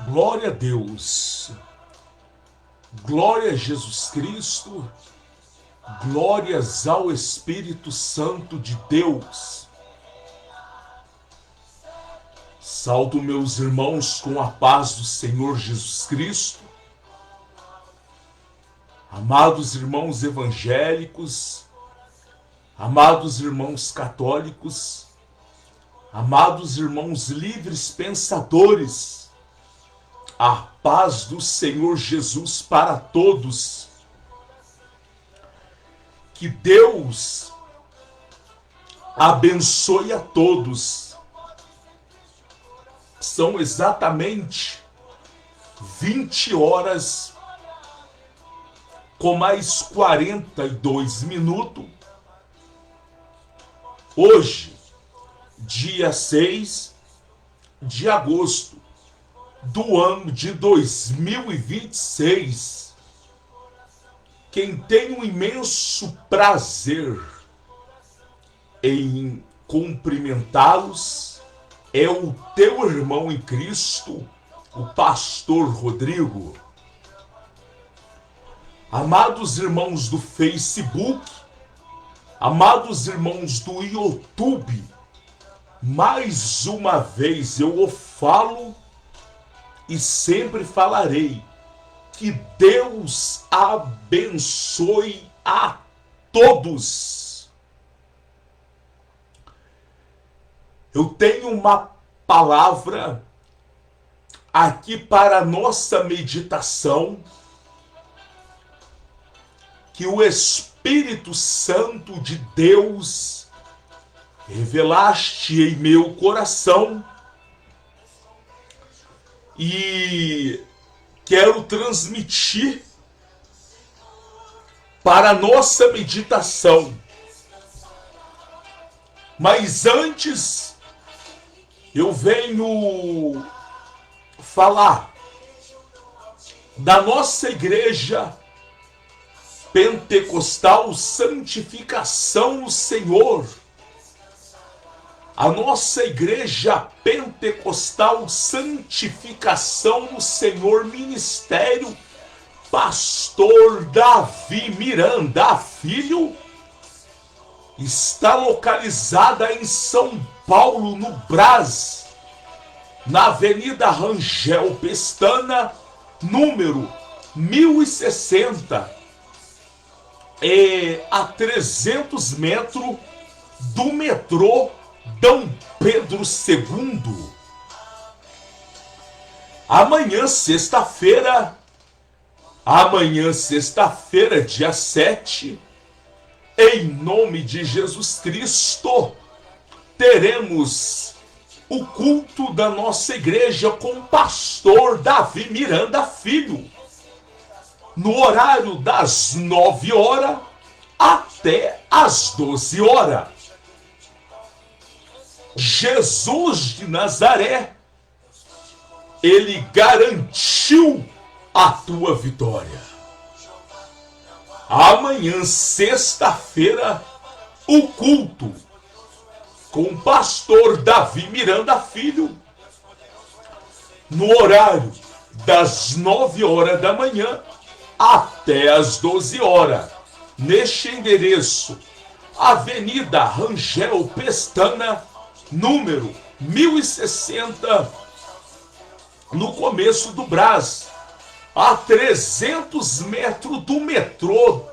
Glória a Deus, glória a Jesus Cristo, glórias ao Espírito Santo de Deus. Saúdo meus irmãos com a paz do Senhor Jesus Cristo. Amados irmãos evangélicos, amados irmãos católicos, amados irmãos livres pensadores, a paz do Senhor Jesus para todos. Que Deus abençoe a todos. São exatamente 20 horas com mais 42 minutos. Hoje, dia 6 de agosto do ano de 2026. Quem tem um imenso prazer em cumprimentá-los é o teu irmão em Cristo, o pastor Rodrigo. Amados irmãos do Facebook, amados irmãos do YouTube, mais uma vez eu o falo e sempre falarei. Que Deus abençoe a todos. Eu tenho uma palavra aqui para a nossa meditação, que o Espírito Santo de Deus revelaste em meu coração, e quero transmitir para a nossa meditação. Mas antes, eu venho falar da nossa igreja pentecostal Santificação no Senhor. A nossa igreja pentecostal Santificação no Senhor, Ministério Pastor Davi Miranda Filho, está localizada em São Paulo, no Brás, na Avenida Rangel Pestana, número 1060, a 300 metros do metrô D. Pedro II. Amanhã, sexta-feira, dia 7, em nome de Jesus Cristo, teremos o culto da nossa igreja com o pastor Davi Miranda Filho, no horário das 9 horas até as 12 horas. Jesus de Nazaré, ele garantiu a tua vitória. Amanhã, sexta-feira, o culto com o pastor Davi Miranda Filho, no horário das 9 horas da manhã até as 12 horas, neste endereço, Avenida Rangel Pestana, número 1060, no começo do Brás, a 300 metros do metrô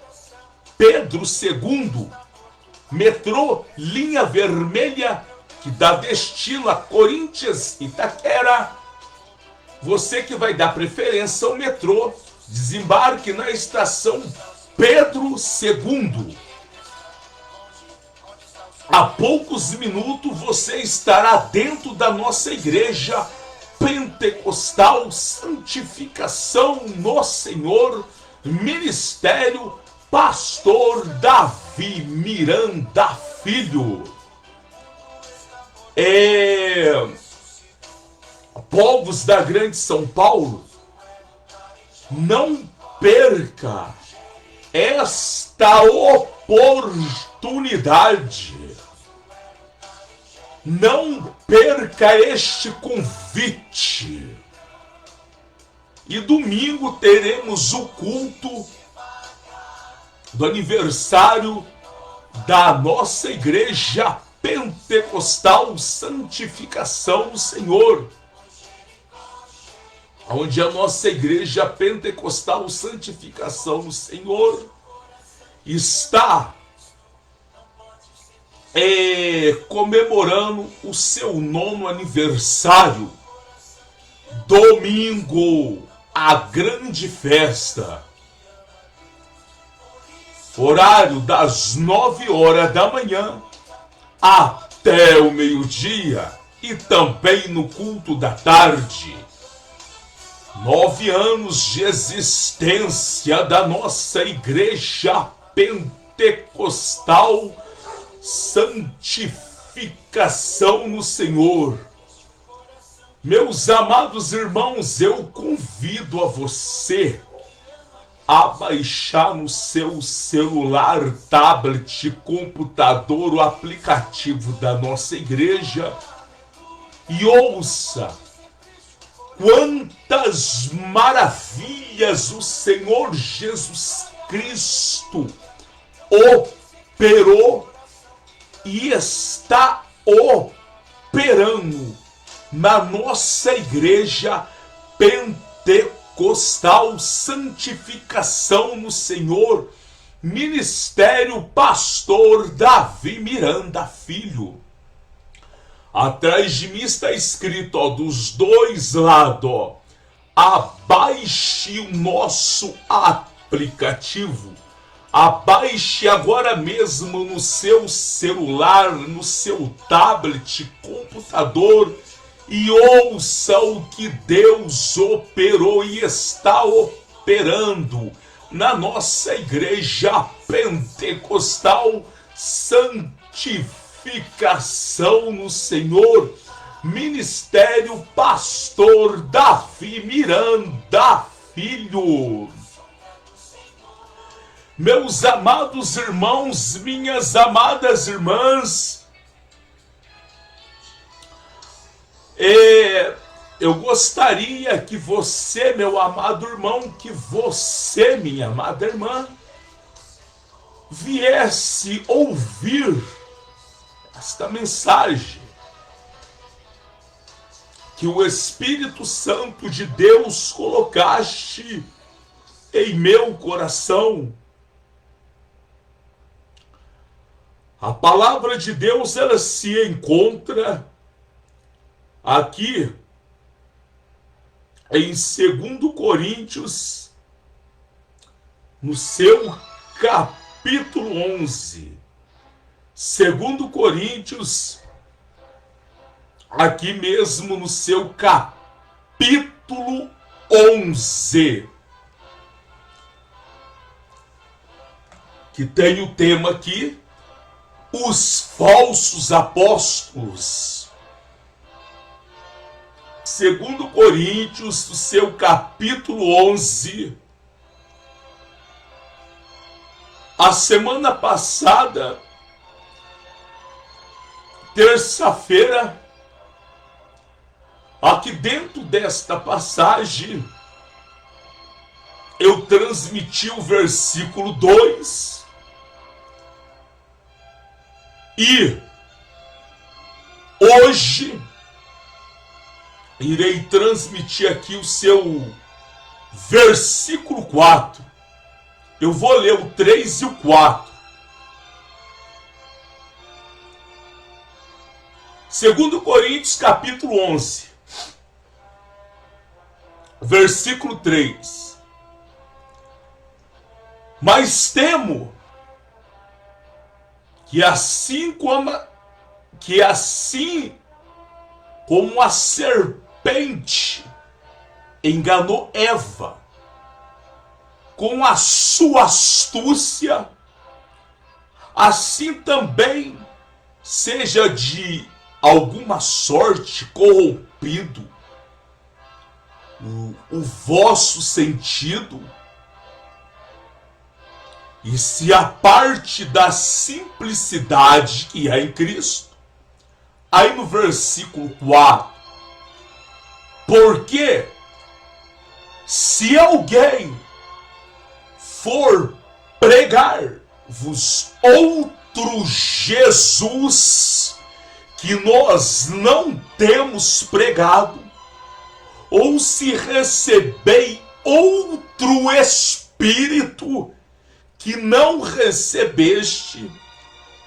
Pedro II, metrô linha vermelha, que dá destino a Corinthians, Itaquera. Você que vai dar preferência ao metrô, desembarque na estação Pedro II. A poucos minutos você estará dentro da nossa igreja pentecostal Santificação no Senhor, Ministério Pastor Davi Miranda Filho. Povos da Grande São Paulo, não perca esta oportunidade. Não perca este convite. E domingo teremos o culto do aniversário da nossa igreja pentecostal Santificação do Senhor, onde a nossa igreja pentecostal Santificação do Senhor está comemorando o seu 9º aniversário. Domingo, a grande festa. Horário das 9 horas da manhã até o meio-dia e também no culto da tarde. 9 anos de existência da nossa igreja pentecostal Santificação no Senhor. Meus amados irmãos, eu convido a você a baixar no seu celular, tablet, computador, o aplicativo da nossa igreja e ouça quantas maravilhas o Senhor Jesus Cristo operou e está operando na nossa igreja pentecostal Santificação no Senhor, Ministério Pastor Davi Miranda Filho. Atrás de mim está escrito, ó, dos dois lados, ó, abaixe o nosso aplicativo. Abaixe agora mesmo no seu celular, no seu tablet, computador e ouça o que Deus operou e está operando na nossa igreja pentecostal Santificação no Senhor, Ministério Pastor Davi Miranda Filho. Meus amados irmãos, minhas amadas irmãs, eu gostaria que você, meu amado irmão, que você, minha amada irmã, viesse ouvir esta mensagem que o Espírito Santo de Deus colocaste em meu coração. A palavra de Deus, ela se encontra aqui em 2 Coríntios, no seu capítulo 11. 2 Coríntios, aqui mesmo no seu capítulo 11, que tem o tema aqui, os falsos apóstolos. 2 Coríntios, no seu capítulo 11. A semana passada, terça-feira, aqui dentro desta passagem, eu transmiti o versículo 2 e hoje irei transmitir aqui o seu versículo 4. Eu vou ler o 3 e o 4. 2 Coríntios capítulo 11, versículo 3. Mas temo que assim como a serpente enganou Eva com a sua astúcia, assim também seja de alguma sorte corrompido o vosso sentido, e se a parte da simplicidade que há em Cristo. Aí no versículo 4, porque Se alguém for pregar-vos outro Jesus que nós não temos pregado, ou se recebei outro Espírito que não recebeste,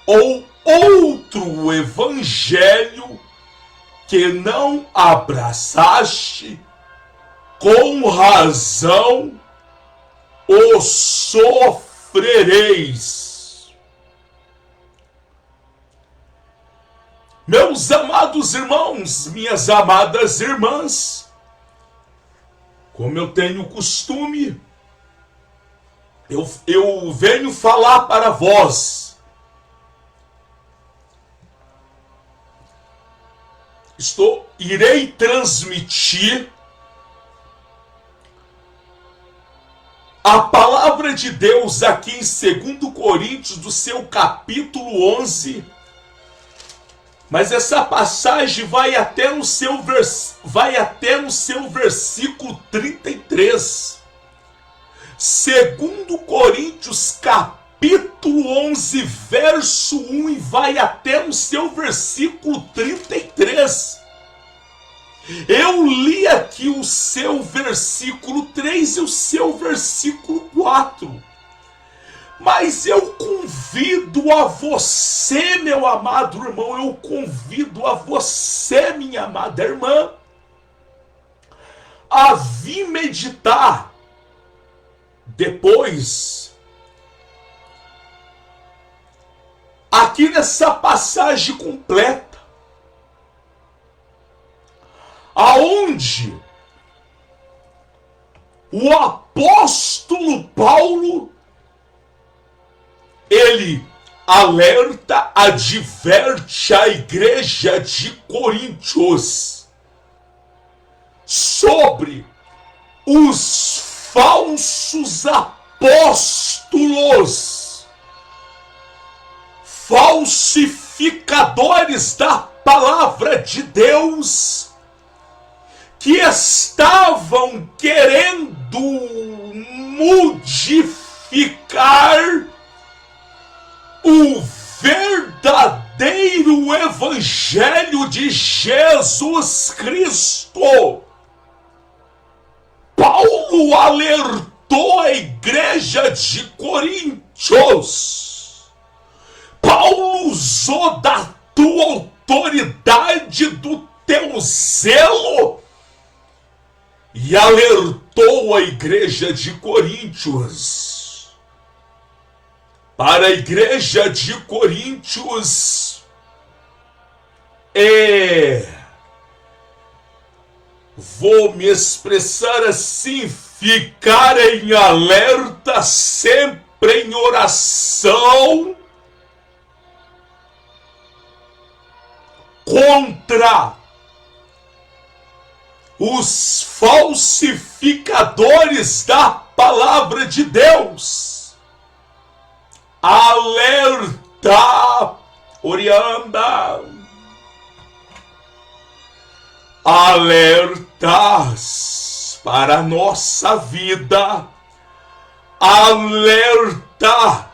ou outro Evangelho que não abraçaste, com razão o sofrereis. Meus amados irmãos, minhas amadas irmãs, como eu tenho costume, eu venho falar para vós. Irei transmitir a palavra de Deus aqui em 2 Coríntios, do seu capítulo 11. Mas essa passagem vai até no seu versículo 33. 2 Coríntios capítulo 11, verso 1, e vai até no seu versículo 33. Eu li aqui o seu versículo 3 e o seu versículo 4. Mas eu convido a você, meu amado irmão, eu convido a você, minha amada irmã, a vir meditar depois aqui nessa passagem completa, aonde o apóstolo Paulo ele alerta, adverte a igreja de Coríntios sobre os falsos apóstolos, falsificadores da palavra de Deus, que estavam querendo modificar o verdadeiro evangelho de Jesus Cristo. Paulo alertou a igreja de Coríntios. Paulo usou da tua autoridade, do teu zelo, e alertou a igreja de Coríntios. Para a igreja de Coríntios, vou me expressar assim, ficar em alerta, sempre em oração, contra os falsificadores da palavra de Deus. Alerta, Orianda, alertas para a nossa vida, alerta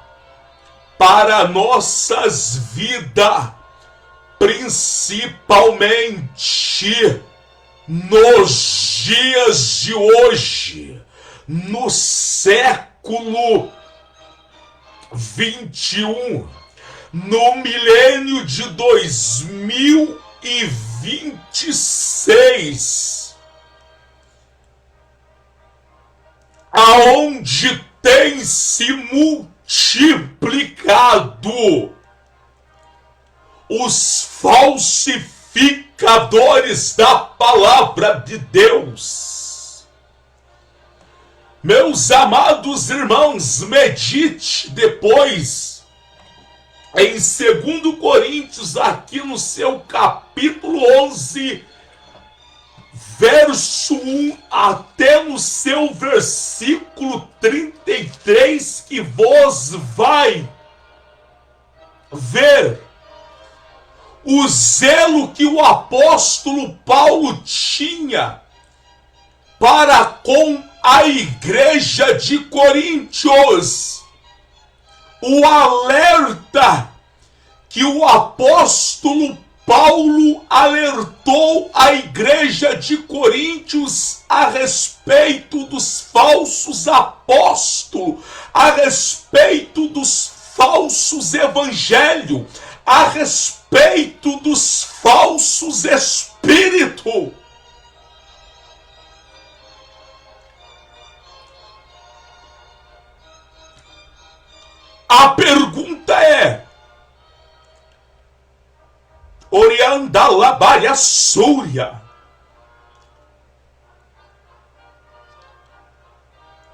para nossas vidas, principalmente nos dias de hoje, no século 21, no milênio de 2026, aonde tem se multiplicado os falsificadores da palavra de Deus. Meus amados irmãos, medite depois em 2 Coríntios, aqui no seu capítulo 11, verso 1 até no seu versículo 33, que vos vai ver o zelo que o apóstolo Paulo tinha para com à igreja de Coríntios, o alerta que o apóstolo Paulo alertou a igreja de Coríntios a respeito dos falsos apóstolos, a respeito dos falsos evangelhos, a respeito dos falsos espíritos. A pergunta é: Oriandalabaia Súria,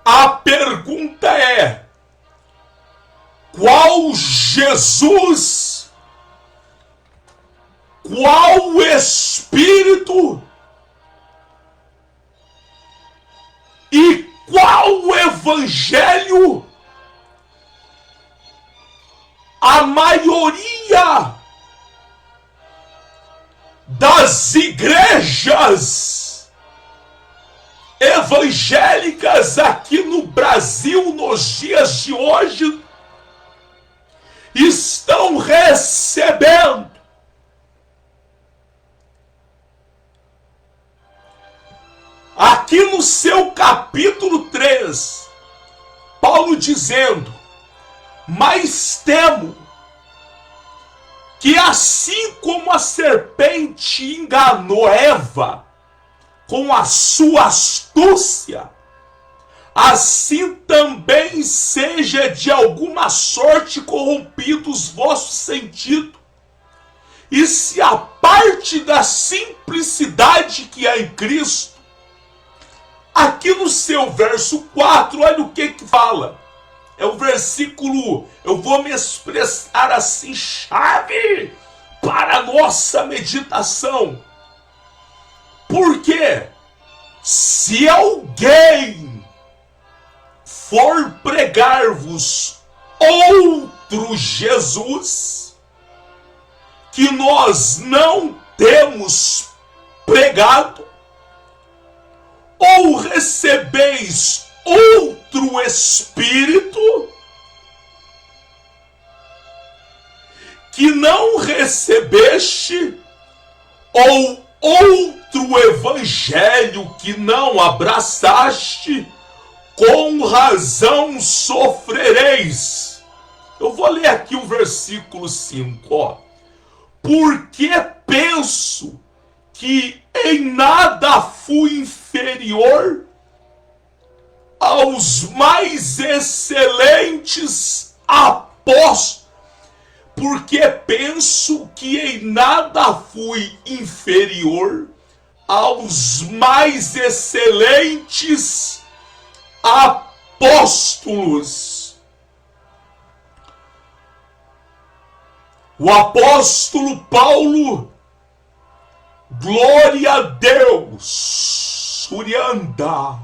a pergunta é: qual Jesus, qual Espírito e qual Evangelho a maioria das igrejas evangélicas aqui no Brasil nos dias de hoje estão recebendo? Aqui no seu capítulo 3, Paulo dizendo: mas temo que assim como a serpente enganou Eva com a sua astúcia, assim também seja de alguma sorte corrompido os vossos sentidos, e se a parte da simplicidade que há em Cristo. Aqui no seu verso 4, olha o que fala. É o versículo, eu vou me expressar assim, chave para a nossa meditação. Porque se alguém for pregar-vos outro Jesus, que nós não temos pregado, ou recebeis outro Espírito que não recebeste, ou outro Evangelho que não abraçaste, com razão sofrereis. Eu vou ler aqui o versículo 5, ó. Porque penso que em nada fui inferior aos mais excelentes apóstolos, porque penso que em nada fui inferior aos mais excelentes apóstolos. O apóstolo Paulo, glória a Deus, Surianda,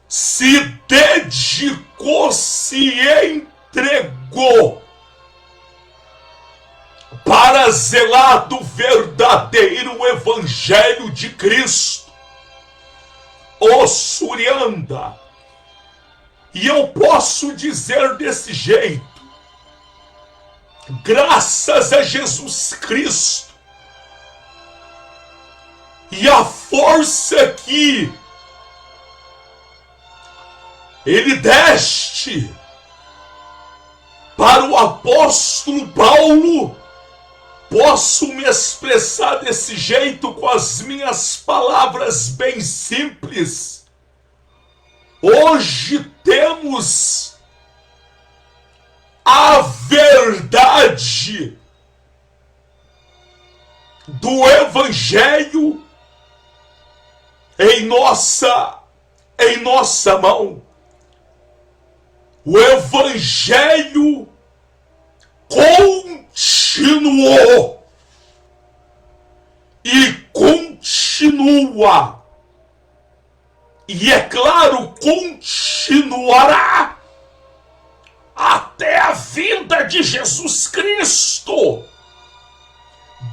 se dedicou, se entregou para zelar do verdadeiro Evangelho de Cristo, ó Surianda. E eu posso dizer desse jeito: graças a Jesus Cristo e a força que Ele deste para o apóstolo Paulo, posso me expressar desse jeito com as minhas palavras bem simples. Hoje temos a verdade do Evangelho em nossa mão. O Evangelho continuou e continua, e é claro, continuará até a vinda de Jesus Cristo.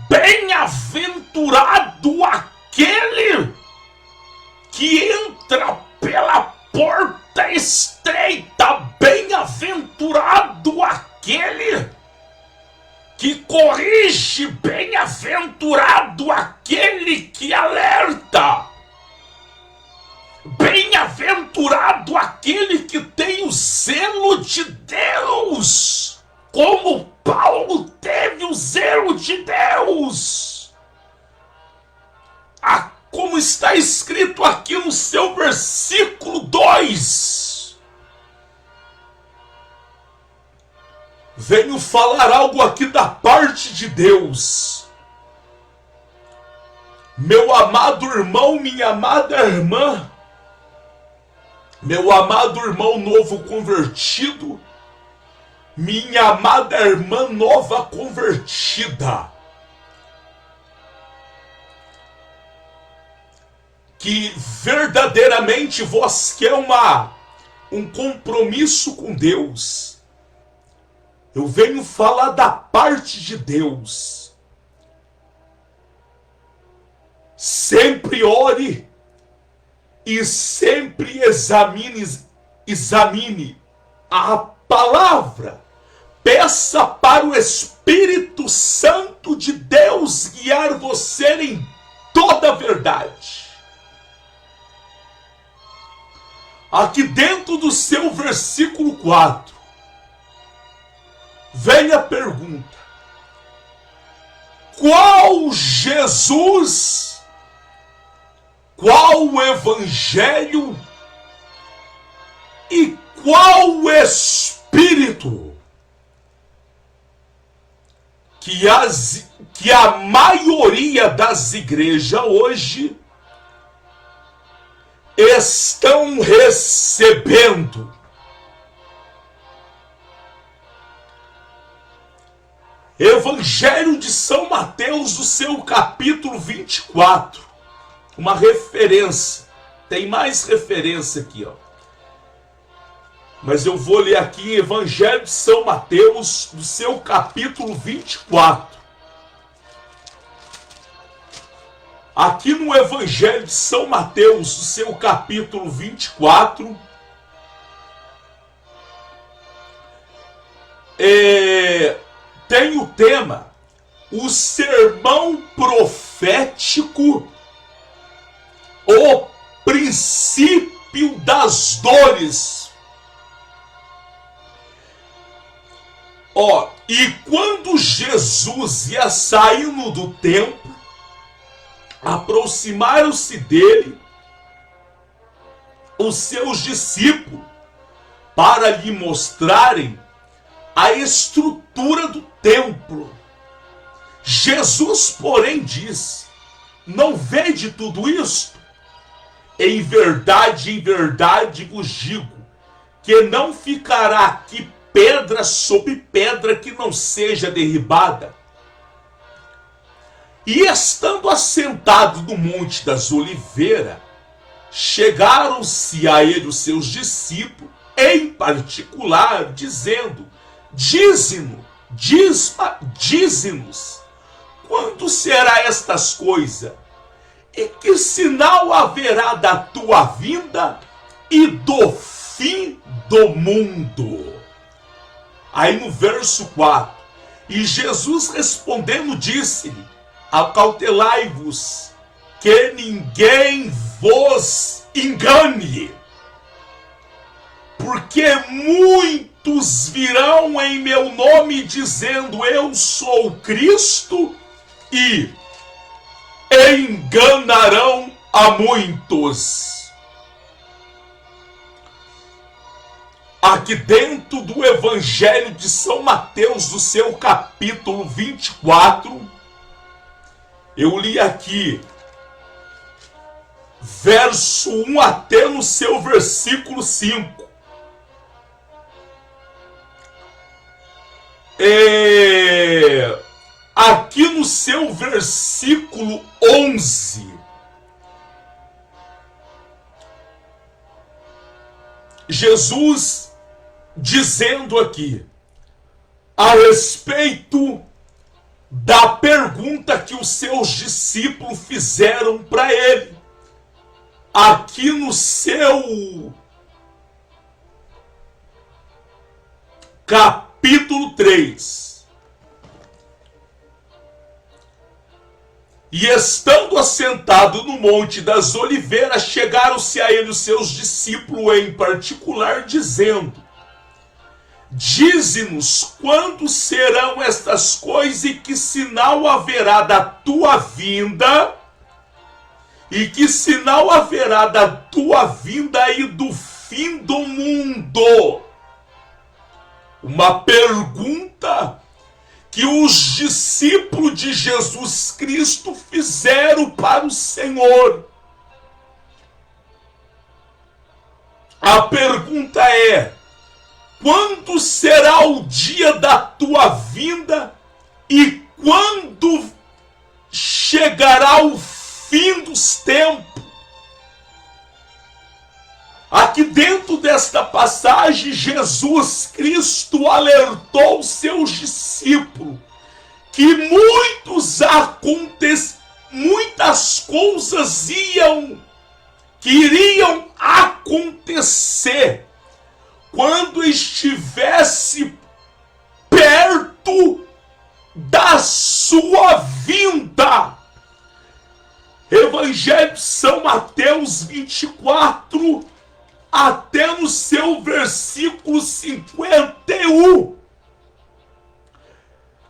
Bem-aventurado aquele que entra pela porta estreita, bem-aventurado aquele que corrige, bem-aventurado aquele que alerta, bem-aventurado aquele que tem o zelo de Deus, como Paulo teve o zelo de Deus. Como está escrito aqui no seu versículo 2. Venho falar algo aqui da parte de Deus. Meu amado irmão, minha amada irmã, meu amado irmão novo convertido, minha amada irmã nova convertida, que verdadeiramente vós quer um compromisso com Deus. Eu venho falar da parte de Deus. Sempre ore e sempre examine a palavra. Peça para o Espírito Santo de Deus guiar você em toda a verdade. Aqui dentro do seu versículo 4, vem a pergunta: qual Jesus, qual o Evangelho e qual o Espírito que a maioria das igrejas hoje estão recebendo? Evangelho de São Mateus, do seu capítulo 24. Uma referência. Tem mais referência aqui, ó. Mas eu vou ler aqui em Evangelho de São Mateus, do seu capítulo 24. Aqui no Evangelho de São Mateus, do seu capítulo 24, tem o tema: o sermão profético, o princípio das dores. E quando Jesus ia saindo do templo, aproximaram-se dele os seus discípulos para lhe mostrarem a estrutura do templo. Jesus, porém, disse: não vede tudo isto? Em verdade vos digo, que não ficará aqui pedra sobre pedra que não seja derribada. E estando assentado no Monte das Oliveiras, chegaram-se a ele os seus discípulos, em particular, dizendo: dize-nos, quando será estas coisas? E que sinal haverá da tua vinda e do fim do mundo? Aí no verso 4, e Jesus respondendo disse-lhe: acautelai-vos, que ninguém vos engane, porque muitos virão em meu nome dizendo: eu sou Cristo, e enganarão a muitos. Aqui dentro do Evangelho de São Mateus, do seu capítulo 24, eu li aqui verso 1 até no seu versículo 5. Aqui no seu versículo 11, Jesus dizendo aqui a respeito da pergunta que os seus discípulos fizeram para ele: aqui no seu capítulo 3. E estando assentado no Monte das Oliveiras, chegaram-se a ele os seus discípulos em particular, dizendo: Dize-nos quando serão estas coisas e que sinal haverá da tua vinda, e que sinal haverá da tua vinda e do fim do mundo. Uma pergunta que os discípulos de Jesus Cristo fizeram para o Senhor. A pergunta é: quando será o dia da tua vinda e quando chegará o fim dos tempos? Aqui dentro desta passagem, Jesus Cristo alertou seus discípulos que muitas coisas iriam acontecer quando estivesse perto da sua vinda. Evangelho de São Mateus 24, até no seu versículo 51.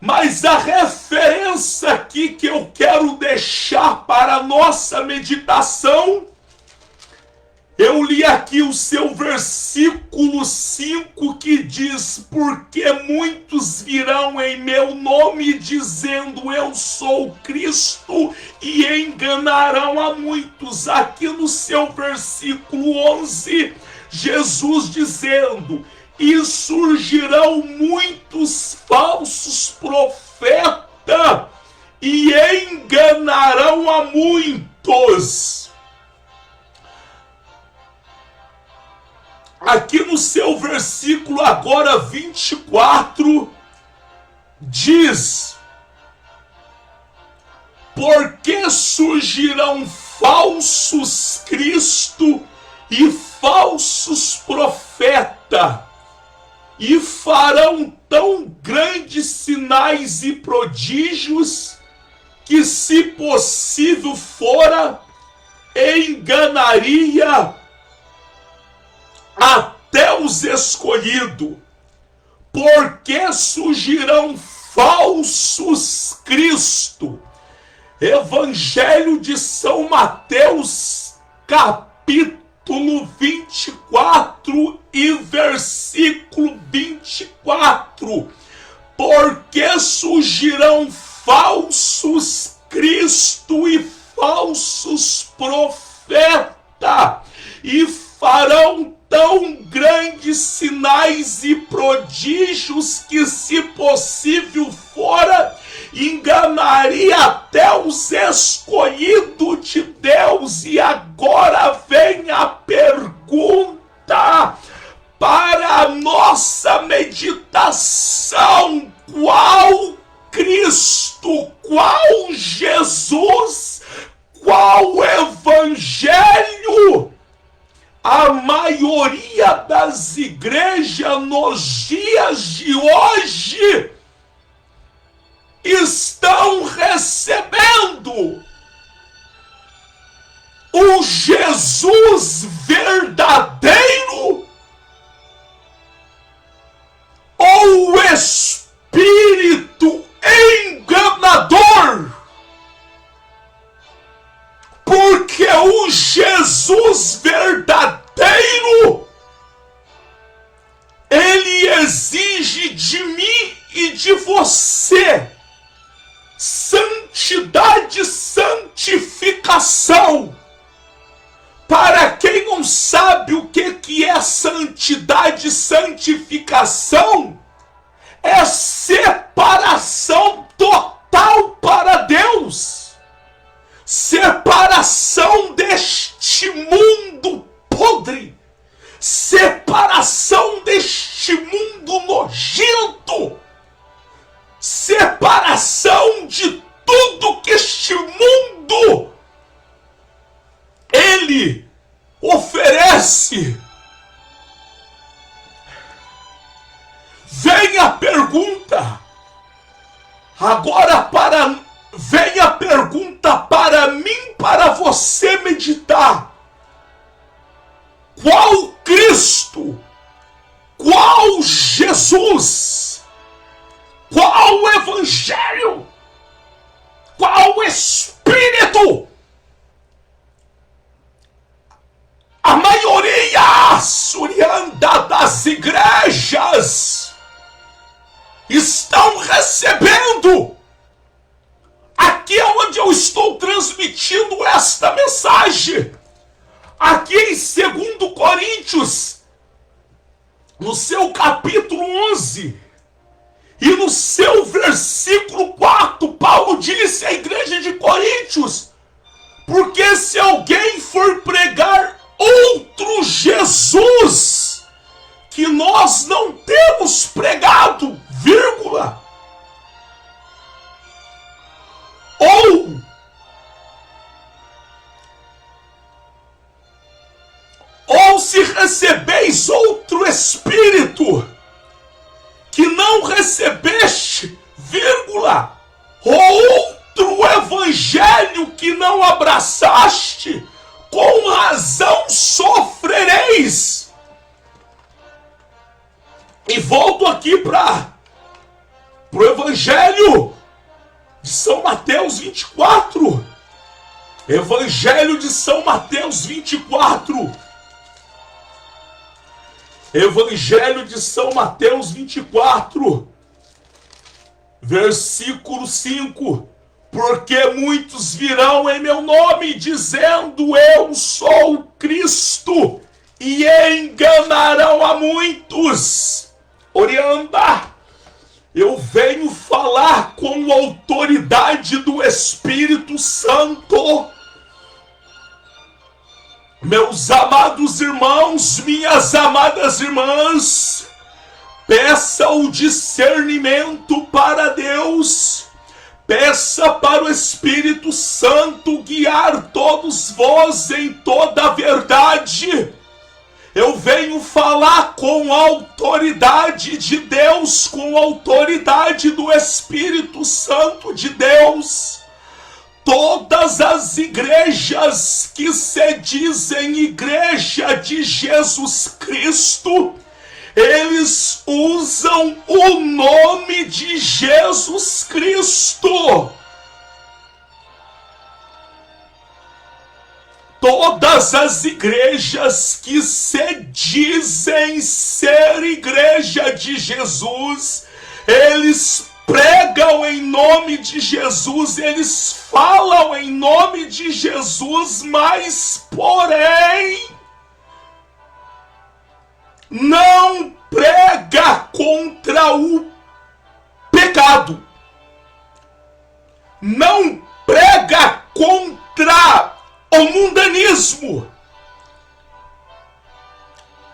Mas a referência aqui que eu quero deixar para a nossa meditação, eu li aqui o seu versículo 5, que diz: porque muitos virão em meu nome dizendo eu sou Cristo, e enganarão a muitos. Aqui no seu versículo 11, Jesus dizendo: e surgirão muitos falsos profetas e enganarão a muitos. Aqui no seu versículo agora 24, diz: porque surgirão falsos Cristo e falsos profetas, e farão tão grandes sinais e prodígios, que se possível fora, enganaria até os escolhidos. Porque surgirão falsos Cristo. Evangelho de São Mateus, capítulo 24 e versículo 24. Porque surgirão falsos Cristo e falsos profetas, e farão tão grandes sinais e prodígios que, se possível fora, enganaria até os escolhidos de Deus. E agora vem a pergunta para a nossa meditação: qual Cristo, qual Jesus, qual Evangelho a maioria das igrejas nos dias de hoje estão recebendo? O Jesus verdadeiro ou o espírito enganador? Porque o Jesus verdadeiro, ele exige de mim e de você santidade, santificação. Para quem não sabe o que é santidade e santificação, é separação total para Deus. Separação deste mundo podre, separação deste mundo nojento, separação de tudo que este mundo ele 11, vem a pergunta, vem a pergunta para mim, para você meditar. Qual Cristo? Qual Jesus? Qual Evangelho? Qual Espírito? A maioria surianda das igrejas estão recebendo. Aqui é onde eu estou transmitindo esta mensagem. Aqui em 2 Coríntios, no seu capítulo 11, e no seu versículo 4, Paulo disse à igreja de Coríntios: porque se alguém for pregar outro Jesus, que nós não temos pregado, vírgula, ou se recebeis outro Espírito, que não recebeste, vírgula, outro Evangelho que não abraçaste, com razão sofrereis. E volto aqui para o Evangelho de São Mateus 24. Evangelho de São Mateus 24. Evangelho de São Mateus 24, versículo 5. Porque muitos virão em meu nome, dizendo: eu sou o Cristo, e enganarão a muitos. Orianda, eu venho falar com a autoridade do Espírito Santo. Meus amados irmãos, minhas amadas irmãs, peça o discernimento para Deus, peça para o Espírito Santo guiar todos vós em toda a verdade. Eu venho falar com a autoridade de Deus, com a autoridade do Espírito Santo de Deus. Todas as igrejas que se dizem igreja de Jesus Cristo, eles usam o nome de Jesus Cristo. Todas as igrejas que se dizem ser igreja de Jesus, eles pregam em nome de Jesus, eles falam em nome de Jesus, mas porém não prega contra o pecado, não prega contra o mundanismo,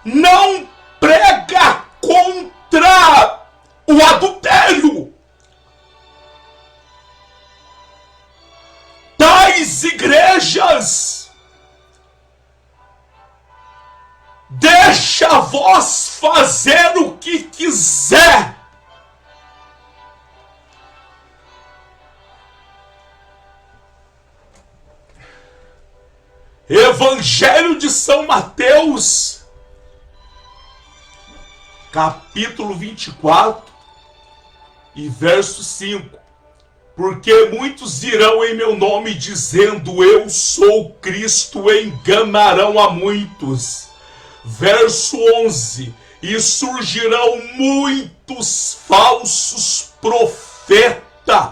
não prega contra o adultério. Tais igrejas, deixa vós fazer o que quiser. Evangelho de São Mateus, capítulo 24 e verso 5. Porque muitos irão em meu nome dizendo: eu sou Cristo, enganarão a muitos. Verso 11. E surgirão muitos falsos profetas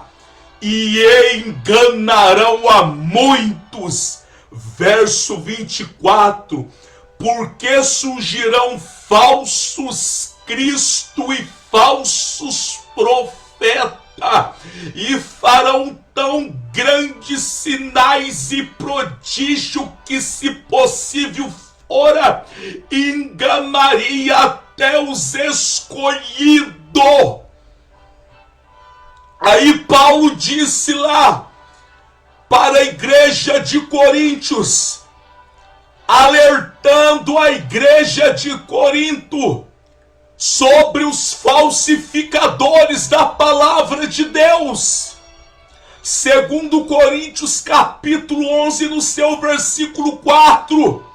e enganarão a muitos. Verso 24. Porque surgirão falsos Cristo e falsos profetas, e farão tão grandes sinais e prodígio que, se possível fora, enganaria até os escolhidos. Aí Paulo disse lá para a igreja de Coríntios: alertando a igreja de Corinto sobre os falsificadores da palavra de Deus. Segundo Coríntios capítulo 11, no seu versículo 4,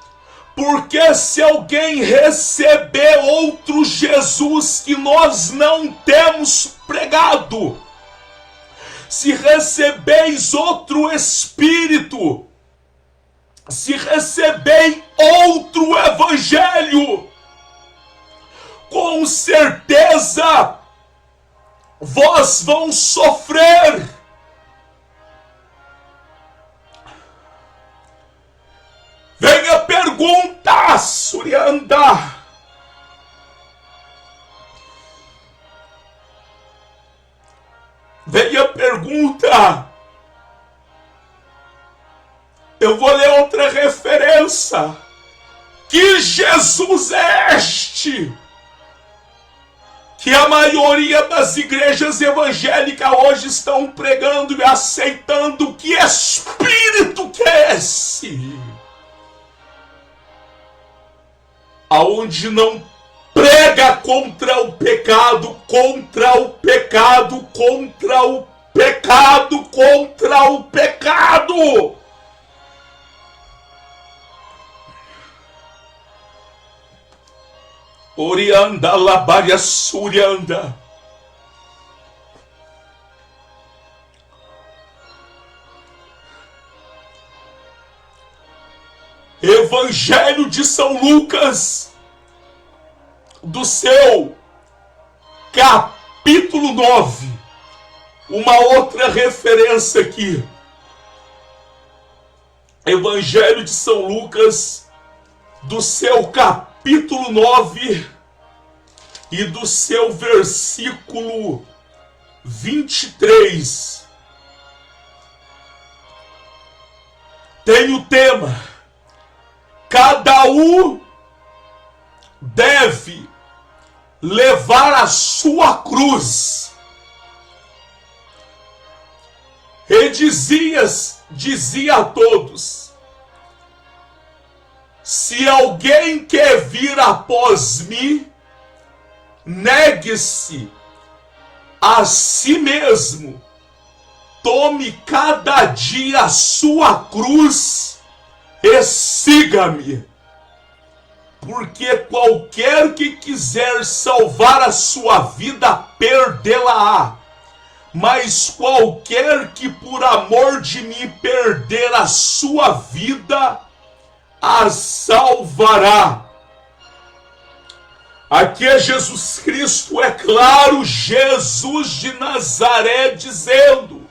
porque se alguém receber outro Jesus que nós não temos pregado, se recebeis outro Espírito, se recebeis outro Evangelho, com certeza vós vão sofrer. Vem a pergunta, Surianda. Vem a pergunta. Eu vou ler outra referência. Que Jesus é este que a maioria das igrejas evangélicas hoje estão pregando e aceitando? Que espírito que é esse? Aonde não prega contra o pecado, contra o pecado, contra o pecado, contra o pecado. Orianda labaria surianda. Evangelho de São Lucas, do seu capítulo 9, uma outra referência aqui. Evangelho de São Lucas, do seu capítulo 9 e do seu versículo 23. Tem o tema: cada um deve levar a sua cruz. E dizia a todos: se alguém quer vir após mim, negue-se a si mesmo, tome cada dia a sua cruz e siga-me. Porque qualquer que quiser salvar a sua vida, perdê-la-á. Mas qualquer que por amor de mim perder a sua vida, a salvará. Aqui é Jesus Cristo, é claro, Jesus de Nazaré dizendo: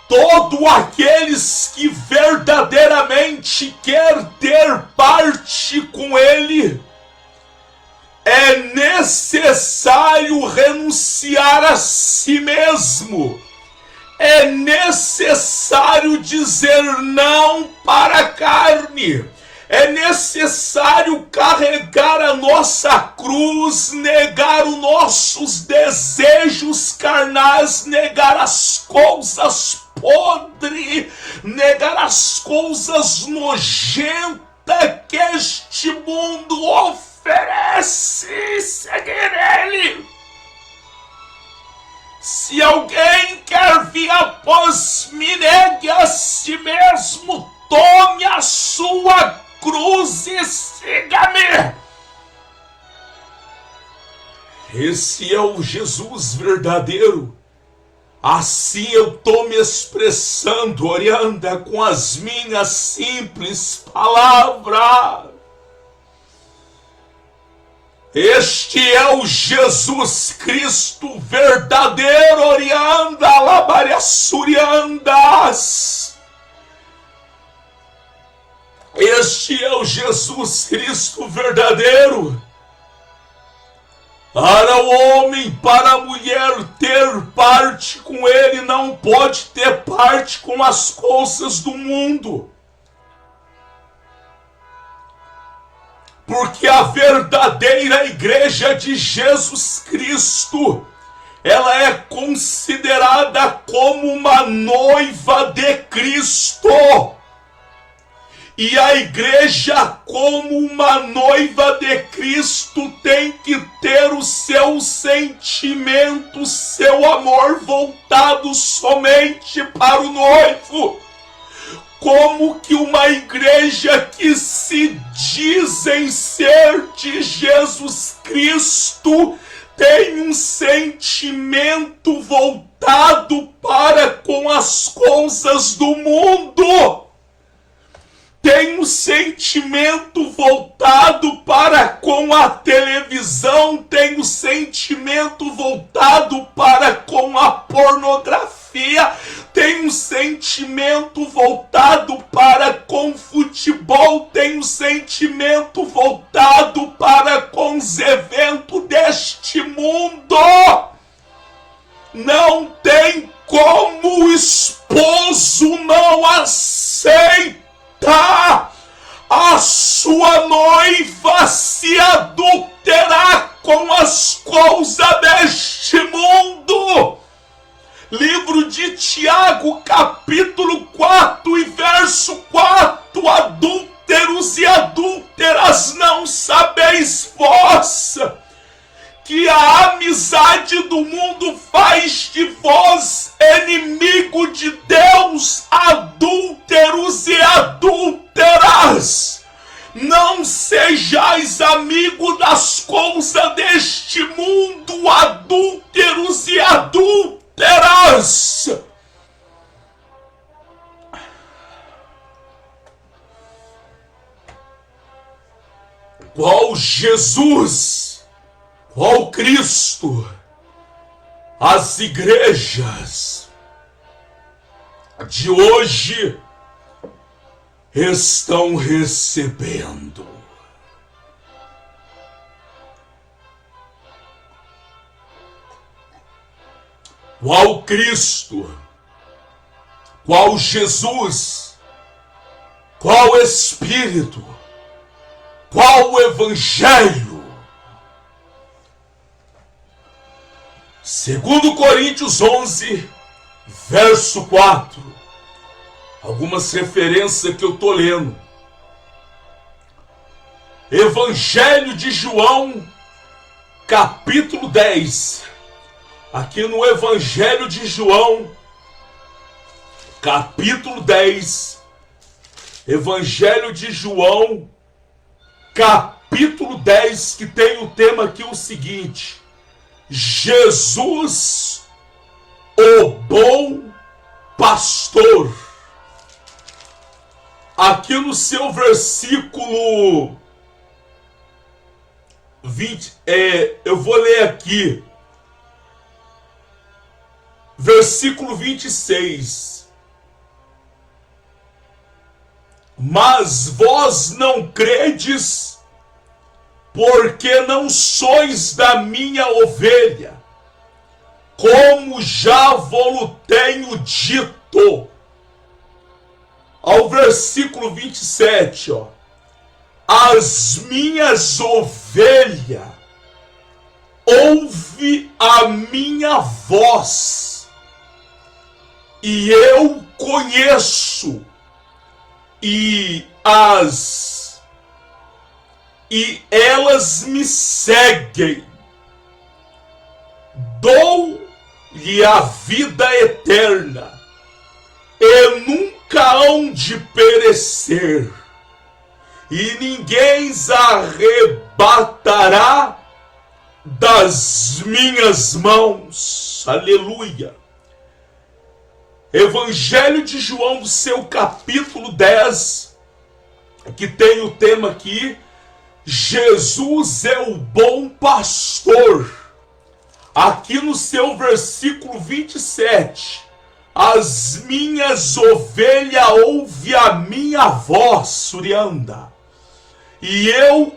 todo aqueles que verdadeiramente quer ter parte com ele, é necessário renunciar a si mesmo. É necessário dizer não para a carne. É necessário carregar a nossa cruz, negar os nossos desejos carnais, negar as coisas podres, negar as coisas nojentas que este mundo oferece e seguir ele. Se alguém quer vir após mim, negue a si mesmo, tome a sua cruz e siga-me. Esse é o Jesus verdadeiro. Assim eu estou me expressando, Orianda, com as minhas simples palavras. Este é o Jesus Cristo verdadeiro, Orianda, labariassuriandas. Este é o Jesus Cristo verdadeiro. Para o homem, para a mulher ter parte com ele, não pode ter parte com as coisas do mundo. Porque a verdadeira igreja de Jesus Cristo, ela é considerada como uma noiva de Cristo. E a igreja, como uma noiva de Cristo, tem que ter o seu sentimento, seu amor voltado somente para o noivo. Como que uma igreja que se dizem ser de Jesus Cristo tem um sentimento voltado para com as coisas do mundo? Tem um sentimento voltado para com a televisão, tem um sentimento voltado para com a pornografia, tem um sentimento voltado para com futebol, tem um sentimento voltado para com os eventos deste mundo. Não tem como o esposo não aceitar a sua noiva se adulterar com as coisas deste mundo. Livro de Tiago, capítulo 4 e verso 4: adúlteros e adúlteras, não sabeis vós que a amizade do mundo faz de vós inimigo de Deus? Adúlteros e adúlteras, não sejais amigo das coisas deste mundo, adúlteros e adúlteras. Qual Jesus, qual Cristo, as igrejas de hoje estão recebendo? Qual Cristo, qual Jesus, qual Espírito, qual Evangelho? 2 Coríntios 11, verso 4. Algumas referências que eu estou lendo. Evangelho de João, capítulo 10. Aqui no Evangelho de João, capítulo 10. Evangelho de João, capítulo 10, que tem o tema aqui o seguinte: Jesus, o bom pastor. Aqui no seu versículo 20, eu vou ler aqui, versículo 26. Mas vós não credes, porque não sois da minha ovelha, como já vos tenho dito. Ao versículo 27, ó: as minhas ovelhas ouvem a minha voz, e eu conheço, e elas me seguem. Dou-lhe a vida eterna, e nunca hão de perecer, e ninguém as arrebatará das minhas mãos. Aleluia. Evangelho de João, do seu capítulo 10, que tem o tema aqui: Jesus é o bom pastor. Aqui no seu versículo 27, as minhas ovelhas ouvem a minha voz, Surianda, e eu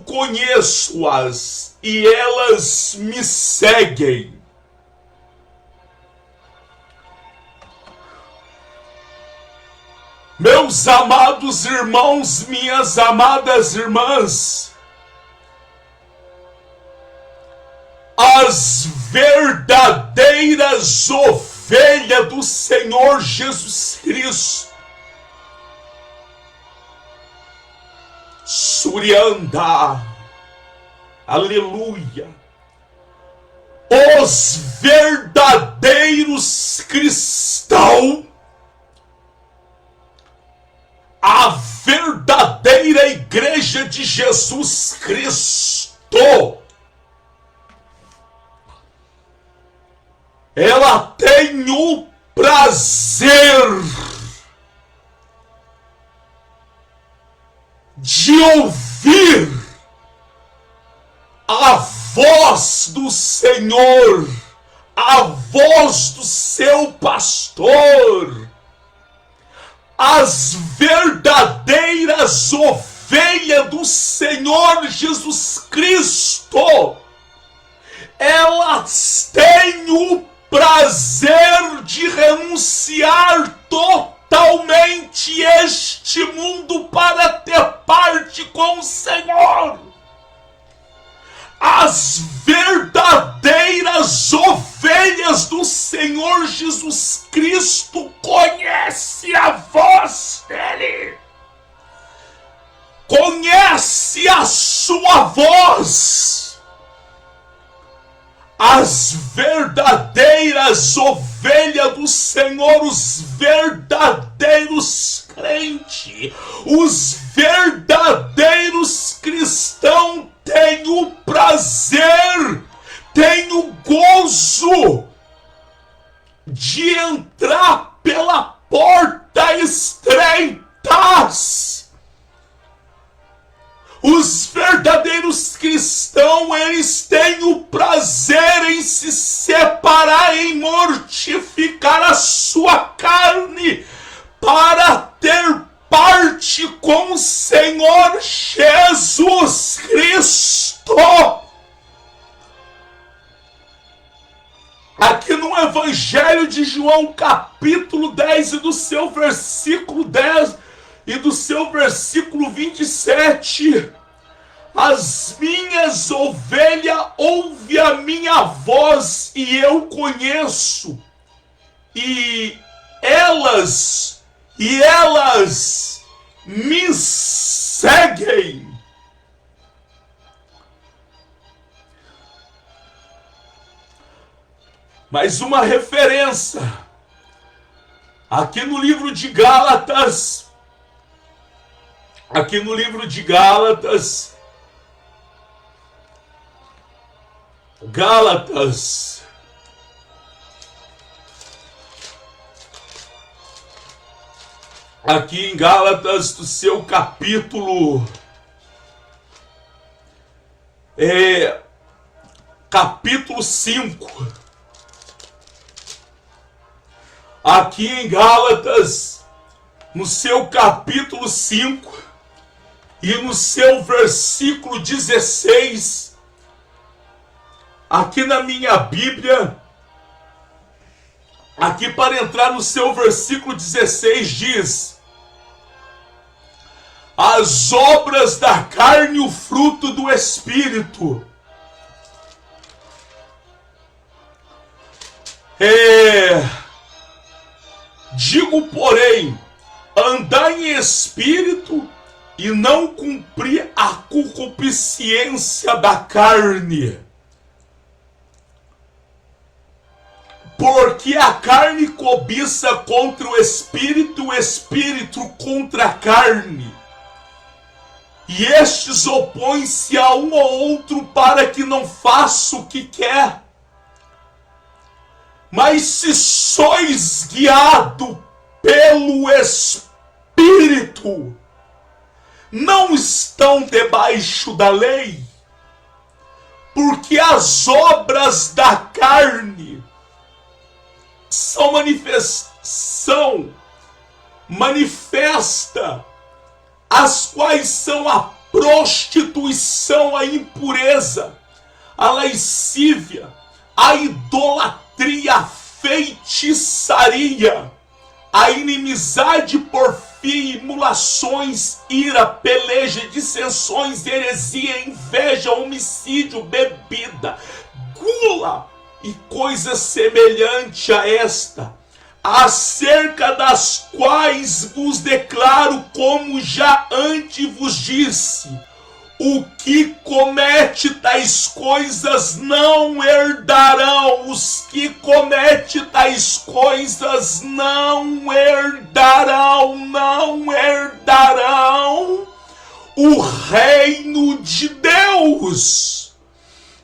conheço-as, e elas me seguem. Meus amados irmãos, minhas amadas irmãs, as verdadeiras ovelhas do Senhor Jesus Cristo Surianda. Aleluia. Os verdadeiros cristãos, a verdadeira igreja de Jesus Cristo, ela tem o prazer de ouvir a voz do Senhor, a voz do seu pastor. As verdadeiras ovelhas do Senhor Jesus Cristo, elas têm o prazer de renunciar totalmente este mundo para ter parte com o Senhor. As verdadeiras ovelhas do Senhor Jesus Cristo conhecem a voz dele, conhece a sua voz. As verdadeiras ovelhas do Senhor, os verdadeiros crentes, os verdadeiros cristãos têm o prazer, têm o gozo de entrar pela porta estreita. Os verdadeiros cristãos, eles têm o prazer em se separar, em mortificar a sua carne, para ter parte com o Senhor Jesus Cristo. Aqui no Evangelho de João, capítulo 10, e do seu versículo 10 e do seu versículo 27, as minhas ovelhas ouvem a minha voz e eu conheço, e elas me seguem. Mais uma referência aqui no livro de Gálatas. Aqui no livro de Gálatas, aqui em Gálatas, do seu capítulo, capítulo 5, aqui em Gálatas, no seu capítulo 5, e no seu versículo 16, aqui na minha Bíblia, aqui para entrar no seu versículo 16, diz: as obras da carne, o fruto do Espírito. Digo, porém, andar em espírito e não cumprir a concupiscência da carne. Porque a carne cobiça contra o espírito contra a carne. E estes opõem-se a um ao outro para que não faça o que quer. Mas se sois guiado pelo Espírito, não estão debaixo da lei, porque as obras da carne manifesta, as quais são a prostituição, a impureza, a lascívia, a idolatria, a feitiçaria, a inimizade, porfia, emulações, ira, peleja, dissensões, heresia, inveja, homicídio, bebida, gula e coisa semelhante a esta, acerca das quais vos declaro, como já antes vos disse, o que comete tais coisas não herdarão, os que comete tais coisas não herdarão o reino de Deus.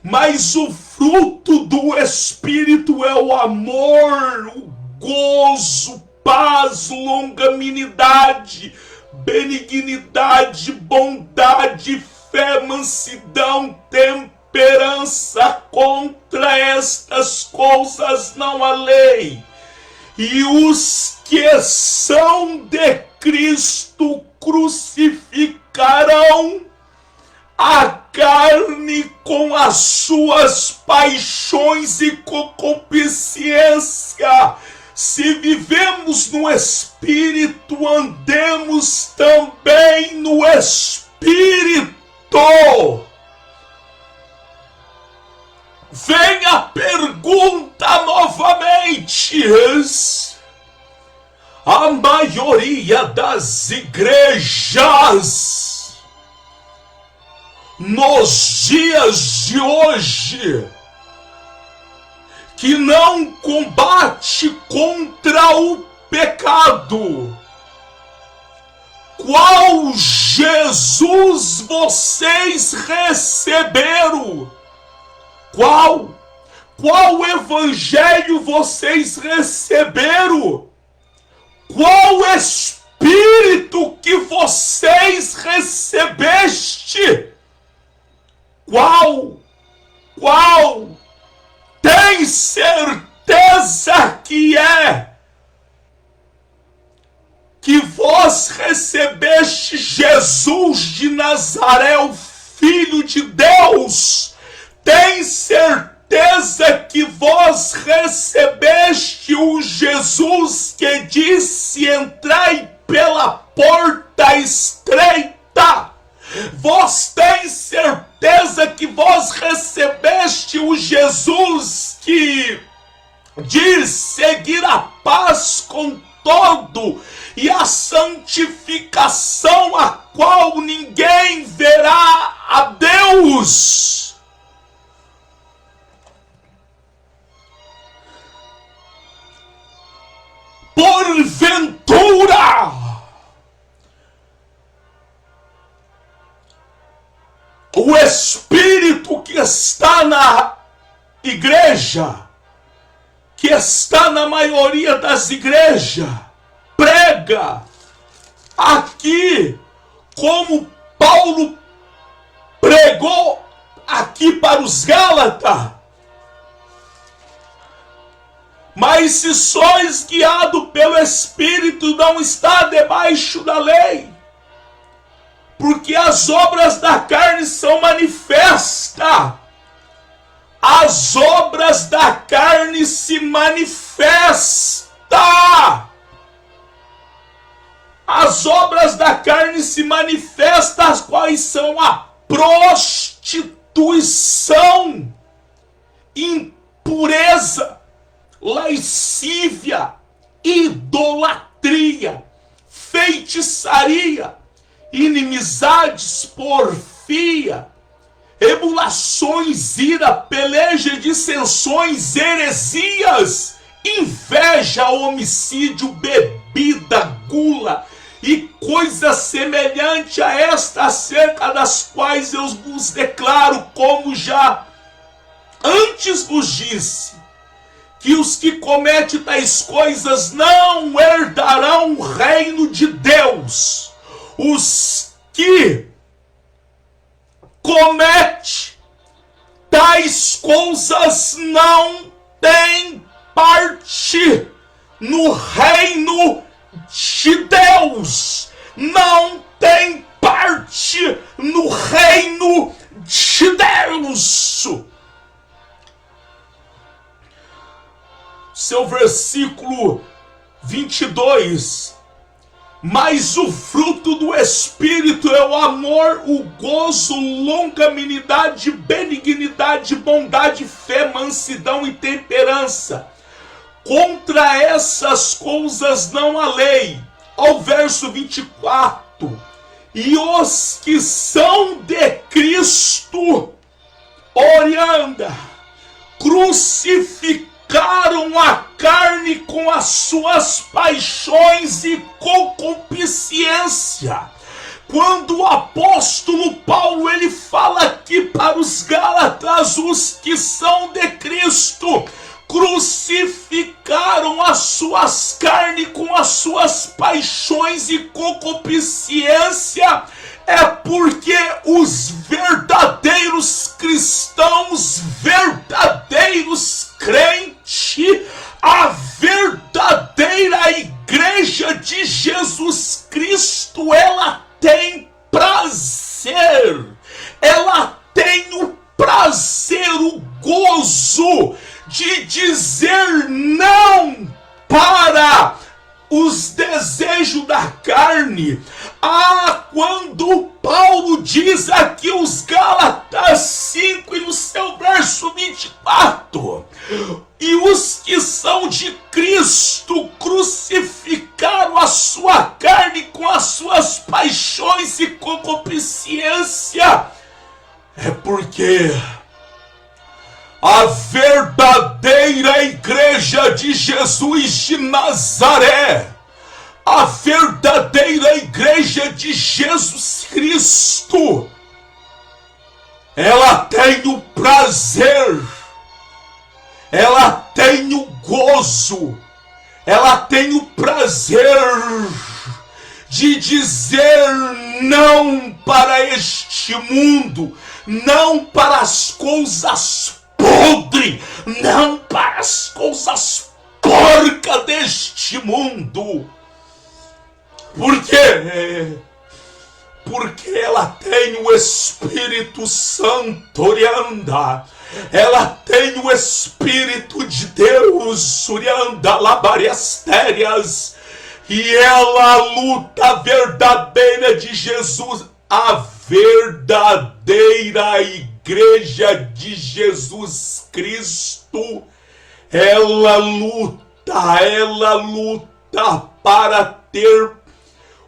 Mas o fruto do Espírito é o amor, o gozo, paz, longanimidade, benignidade, bondade, fé, mansidão, temperança. Contra estas coisas não há lei. E os que são de Cristo crucificarão a carne com as suas paixões e concupiscência. Se vivemos no Espírito, andemos também no Espírito. Vem a pergunta novamente. A maioria das igrejas nos dias de hoje que não combate contra o pecado, qual Jesus vocês receberam? Qual evangelho vocês receberam? Qual Espírito que vocês recebeste? Qual? Tem certeza que que vós recebeste Jesus de Nazaré, o Filho de Deus? Tem certeza que vós recebeste o Jesus que disse: entrai pela porta estreita? Vós tem certeza que vós recebeste o Jesus que diz seguir a paz com todo e a santificação, a qual ninguém verá a Deus? Porventura o Espírito que está na igreja, que está na maioria das igrejas, prega aqui como Paulo pregou aqui para os Gálatas? Mas se sois guiados pelo Espírito, não está debaixo da lei. Porque as obras da carne são manifestas. As obras da carne se manifestam. As obras da carne se manifestam, as quais são a prostituição, impureza, lascívia, idolatria, feitiçaria, inimizades, porfia, emulações, ira, peleja, dissensões, heresias, inveja, homicídio, bebida, gula e coisa semelhante a esta, acerca das quais eu vos declaro, como já antes vos disse, que os que cometem tais coisas não herdarão o reino de Deus. Os que cometem tais coisas não têm parte no reino de Deus. Não tem parte no reino de Deus. Seu versículo 22. Mas o fruto do Espírito é o amor, o gozo, longanimidade, benignidade, bondade, fé, mansidão e temperança. contra essas coisas não há lei. Ao verso 24, e os que são de Cristo, orianda, crucificaram a carne com as suas paixões e concupiscência. Quando o apóstolo Paulo ele fala aqui para os Gálatas, os que são de Cristo crucificaram as suas carnes com as suas paixões e concupiscência, é porque os verdadeiros cristãos, verdadeiros crentes, a verdadeira igreja de Jesus Cristo, ela tem prazer, ela tem o prazer, o gozo de dizer não para os desejos da carne. Quando Paulo diz aqui os Gálatas 5 e no seu verso 24, e os que são de Cristo crucificaram a sua carne com as suas paixões e concupiscência, é porque a verdadeira igreja de Jesus de Nazaré, a verdadeira igreja de Jesus Cristo, ela tem o prazer, ela tem o gozo, ela tem o prazer de dizer não para este mundo, não para as coisas podres, não para as coisas porcas deste mundo. Por quê? Porque ela tem o Espírito Santo, orianda. Ela tem o Espírito de Deus, orianda, labariastérias. E ela luta verdadeira de Jesus, a verdadeira igreja de Jesus Cristo. Ela luta para ter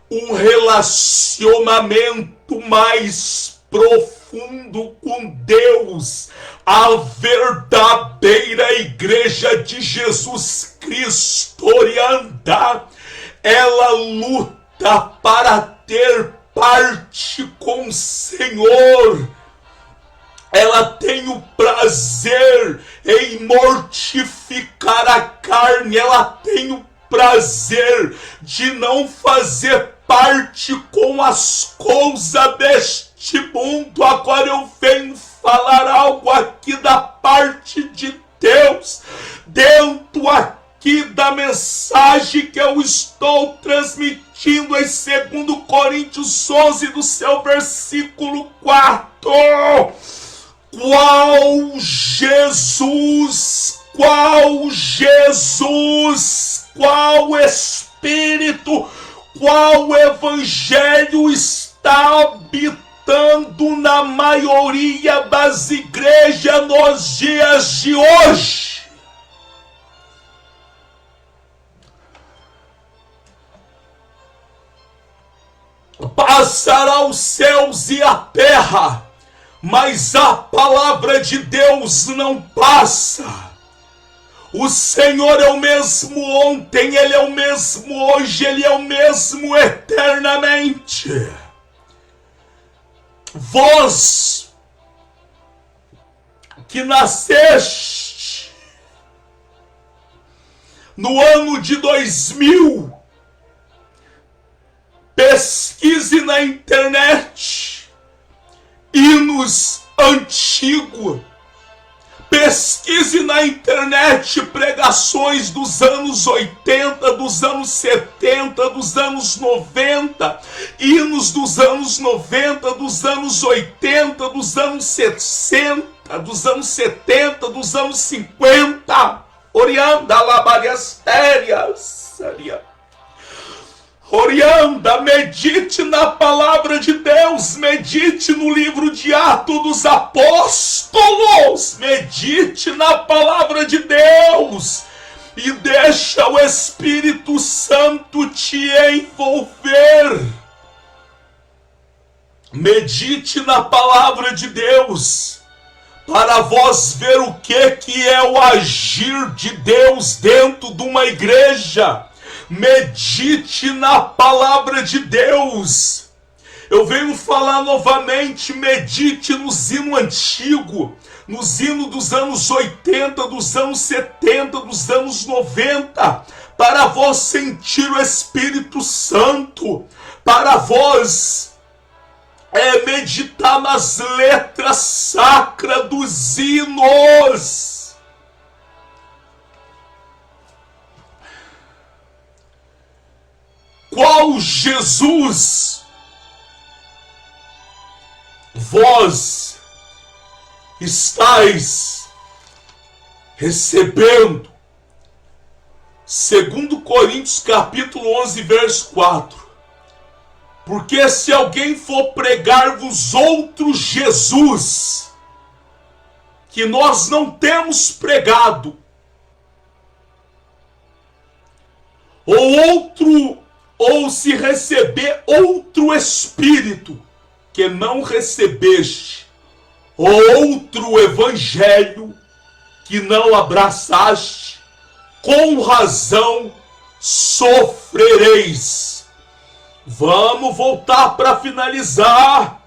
um relacionamento mais profundo com Deus. A verdadeira igreja de Jesus Cristo, orianda, ela luta para ter parte com o Senhor. Ela tem o prazer em mortificar a carne, ela tem o prazer de não fazer parte com as coisas deste mundo. Agora eu venho falar algo aqui da parte de Deus, dentro aqui da mensagem que eu estou transmitindo em 2 Coríntios 11, do seu versículo 4. Qual Jesus, qual Espírito, qual Evangelho está habitando na maioria das igrejas nos dias de hoje? Passará os céus e a terra, mas a palavra de Deus não passa. O Senhor é o mesmo ontem, Ele é o mesmo hoje, Ele é o mesmo eternamente. Vós que nasceste no ano de 2000, pesquise na internet hinos antigos. Pesquise na internet pregações dos anos 80, dos anos 70, dos anos 90, hinos dos anos 90, dos anos 80, dos anos 60, dos anos 70, dos anos 50. Orianda, labariastérias. Orianda, medite na palavra de Deus, medite no livro de Atos dos Apóstolos, medite na palavra de Deus, e deixa o Espírito Santo te envolver. Medite na palavra de Deus, para vós ver o que é o agir de Deus dentro de uma igreja. Medite na palavra de Deus. Eu venho falar novamente, medite nos hinos antigos, nos hinos dos anos 80, dos anos 70, dos anos 90, para vós sentir o Espírito Santo, para vós meditar nas letras sacras dos hinos. Qual Jesus vós estáis recebendo? 2 Coríntios capítulo 11, verso 4. Porque se alguém for pregar-vos outro Jesus, que nós não temos pregado, ou se receber outro Espírito, que não recebeste, ou outro evangelho, que não abraçaste, com razão sofrereis. Vamos voltar para finalizar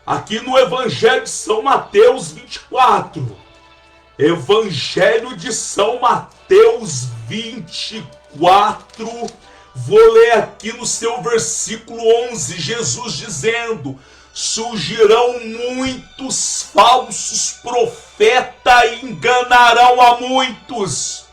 aqui no Evangelho de São Mateus 24. Evangelho de São Mateus 24. Vou ler aqui no seu versículo 11, Jesus dizendo: surgirão muitos falsos profetas e enganarão a muitos.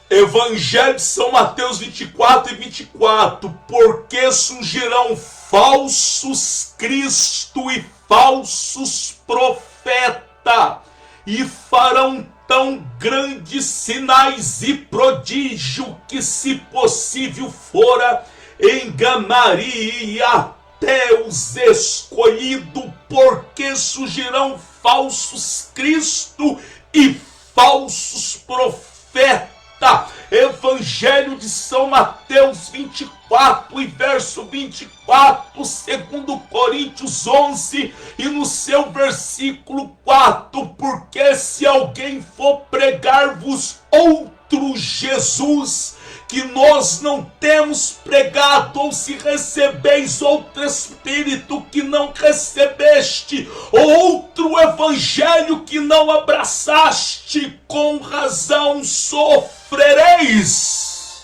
Evangelho de São Mateus 24 e 24. Porque surgirão falsos Cristo e falsos profetas, e farão tão grandes sinais e prodígio que, se possível fora, enganaria até os escolhidos. Porque surgirão falsos Cristo e falsos profetas. Evangelho de São Mateus 24 e verso 24, 2 Coríntios 11 e no seu versículo 4. Porque se alguém for pregar-vos outro Jesus, que nós não temos pregado, ou se recebeis outro Espírito que não recebeste, ou outro Evangelho que não abraçaste, com razão sofrereis.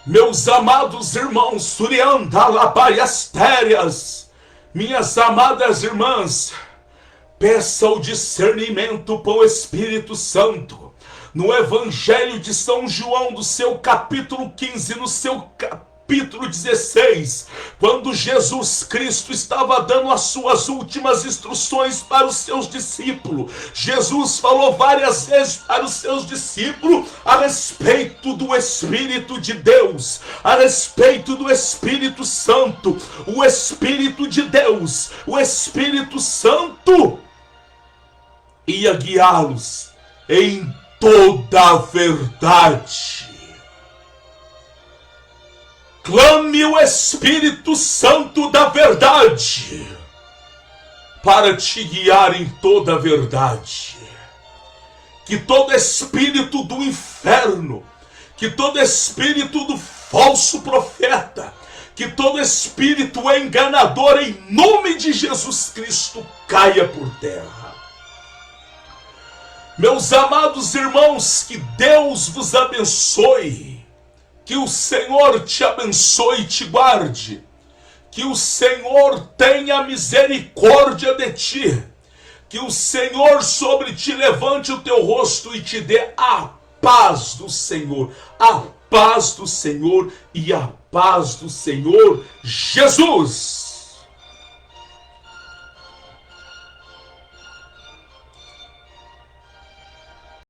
Meus amados irmãos, Surianda, Labaias Térias, minhas amadas irmãs, peça o discernimento para o Espírito Santo. No Evangelho de São João, do seu capítulo 15, no seu capítulo 16, quando Jesus Cristo estava dando as suas últimas instruções para os seus discípulos, Jesus falou várias vezes para os seus discípulos a respeito do Espírito de Deus, a respeito do Espírito Santo. O Espírito de Deus, o Espírito Santo, ia guiá-los em toda a verdade. Clame o Espírito Santo da verdade para te guiar em toda a verdade. Que todo espírito do inferno, que todo espírito do falso profeta, que todo espírito enganador, em nome de Jesus Cristo, caia por terra. Meus amados irmãos, que Deus vos abençoe, que o Senhor te abençoe e te guarde, que o Senhor tenha misericórdia de ti, que o Senhor sobre ti levante o teu rosto e te dê a paz do Senhor, a paz do Senhor e a paz do Senhor Jesus.